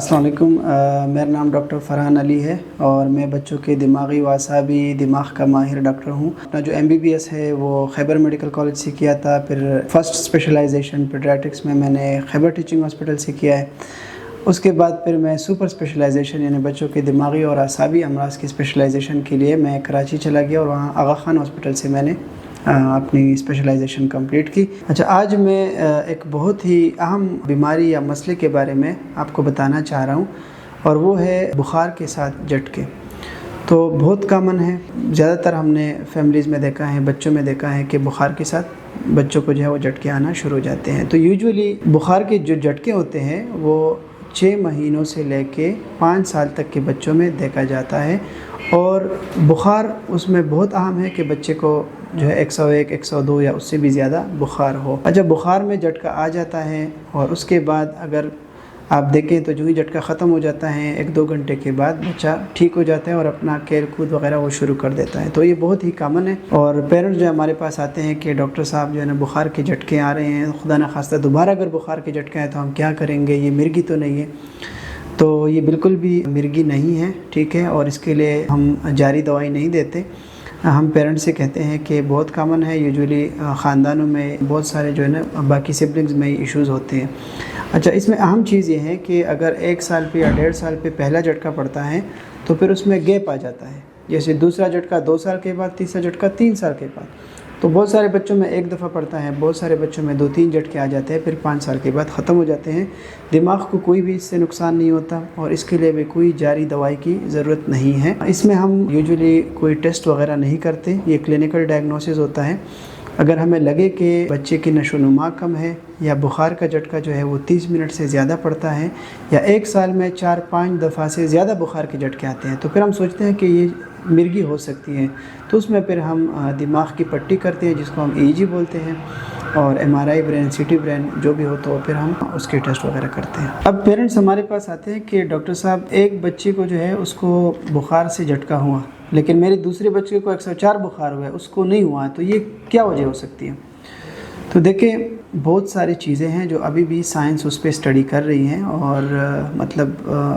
अस्सलाम वालेकुम। मेरा नाम डॉक्टर फरहान अली है और मैं बच्चों के दिमागी व असाबी दिमाग का माहिर डॉक्टर हूँ। अपना जो MBBS है वो खैबर मेडिकल कॉलेज से किया था, फिर फर्स्ट स्पेशलाइजेशन पीडियाट्रिक्स में मैंने खैबर टीचिंग हॉस्पिटल से किया है। उसके बाद फिर मैं सुपर स्पेशलाइजेशन यानी बच्चों के दिमागी और असाबी अमराज की स्पेशलाइजेशन के लिए मैं कराची चला गया और वहाँ आगा खान हॉस्पिटल से मैंने अपनी स्पेशलाइजेशन कंप्लीट की। अच्छा, आज मैं एक बहुत ही अहम बीमारी या मसले के बारे में आपको बताना चाह रहा हूँ और वो है बुखार के साथ झटके। तो बहुत कॉमन है, ज़्यादातर हमने फैमिलीज़ में देखा है, बच्चों में देखा है कि बुखार के साथ बच्चों को जो है वो झटके आना शुरू हो जाते हैं। तो यूजुअली बुखार के जो झटके होते हैं वो 6 महीनों से लेके 5 साल तक के बच्चों में देखा जाता है और बुखार उसमें बहुत अहम है कि बच्चे को जो है 101, 102 या उससे भी ज़्यादा बुखार हो। अच्छा, बुखार में झटका आ जाता है और उसके बाद अगर आप देखें तो जो ही झटका ख़त्म हो जाता है 1-2 घंटे के बाद बच्चा ठीक हो जाता है और अपना खेल कूद वगैरह वो शुरू कर देता है। तो ये बहुत ही कॉमन है और पेरेंट्स जो हमारे पास आते हैं कि डॉक्टर साहब जो है ना बुखार के झटके आ रहे हैं, खुदा न खास्ता दोबारा अगर बुखार के झटके आए तो हम क्या करेंगे, ये मिर्गी तो नहीं है। तो ये बिल्कुल भी मिर्गी नहीं है, ठीक है, और इसके लिए हम जारी दवाई नहीं देते। हम पेरेंट्स से कहते हैं कि बहुत कॉमन है, यूजुअली ख़ानदानों में बहुत सारे जो है ना बाकी सिबलिंग्स में इश्यूज़ होते हैं। अच्छा, इसमें अहम चीज़ ये है कि अगर 1 साल पे या 1.5 साल पे पहला झटका पड़ता है तो फिर उसमें गैप आ जाता है, जैसे दूसरा झटका 2 साल के बाद, तीसरा झटका 3 साल के बाद। तो बहुत सारे बच्चों में एक दफ़ा पड़ता है, बहुत सारे बच्चों में 2-3 झटके आ जाते हैं, फिर 5 साल के बाद ख़त्म हो जाते हैं। दिमाग को कोई भी इससे नुकसान नहीं होता और इसके लिए भी कोई जारी दवाई की ज़रूरत नहीं है। इसमें हम यूजुअली कोई टेस्ट वगैरह नहीं करते, ये क्लिनिकल डायग्नोसिस होता है। अगर हमें लगे कि बच्चे की नशोनुमा कम है या बुखार का झटका जो है वो 30 मिनट से ज़्यादा पड़ता है या 1 साल में 4-5 दफ़ा से ज़्यादा बुखार के झटके आते हैं, तो फिर हम सोचते हैं कि ये मिर्गी हो सकती है। तो उसमें फिर हम दिमाग की पट्टी करते हैं जिसको हम EEG बोलते हैं और MRI ब्रेन, CT ब्रेन जो भी हो, तो फिर हम उसके टेस्ट वगैरह करते हैं। अब पेरेंट्स हमारे पास आते हैं कि डॉक्टर साहब एक बच्चे को जो है उसको बुखार से झटका हुआ लेकिन मेरे दूसरे बच्चे को 104 बुखार हुआ है, उसको नहीं हुआ है, तो ये क्या वजह हो सकती है? तो देखिए, बहुत सारी चीज़ें हैं जो अभी भी साइंस उस पर स्टडी कर रही हैं और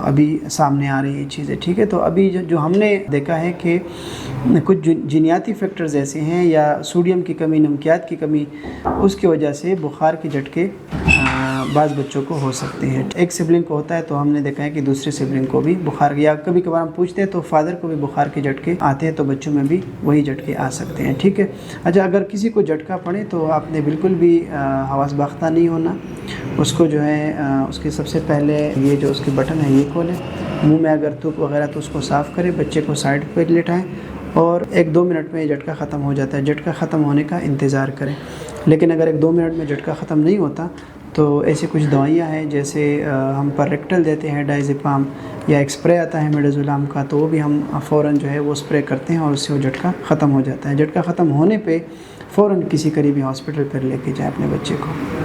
अभी सामने आ रही है चीज़ें, ठीक है। तो अभी जो हमने देखा है कि कुछ जीनियाती फैक्टर्स ऐसे हैं या सोडियम की कमी, नमकियात की कमी, उसकी वजह से बुखार के झटके बाज़ बच्चों को हो सकते हैं। एक सिबलिंग को होता है तो हमने देखा है कि दूसरे सिबलिंग को भी बुखार, या कभी कभार हम पूछते हैं तो फादर को भी बुखार के झटके आते हैं, तो बच्चों में भी वही झटके आ सकते हैं, ठीक है। अच्छा, अगर किसी को झटका पड़े तो आपने बिल्कुल भी हवास बाख्ता नहीं होना। उसको जो है उसके सबसे पहले ये जो उसके बटन है ये खोलें, मुँह में अगर थूक वगैरह तो उसको साफ़ करें, बच्चे को साइड पर लेटाएँ और 1-2 मिनट में ये झटका ख़त्म हो जाता है। झटका ख़त्म होने का इंतज़ार करें, लेकिन अगर 1-2 मिनट में झटका ख़त्म नहीं होता तो ऐसे कुछ दवाइयाँ हैं, जैसे हम पर रेक्टल देते हैं डायज़ेपाम, या एक स्प्रे आता है मिडाज़ोलाम का, तो वो भी हम फ़ौरन जो है वो स्प्रे करते हैं और उससे वो झटका ख़त्म हो जाता है। झटका ख़त्म होने पे फ़ौरन किसी करीबी हॉस्पिटल पर लेके जाएं अपने बच्चे को।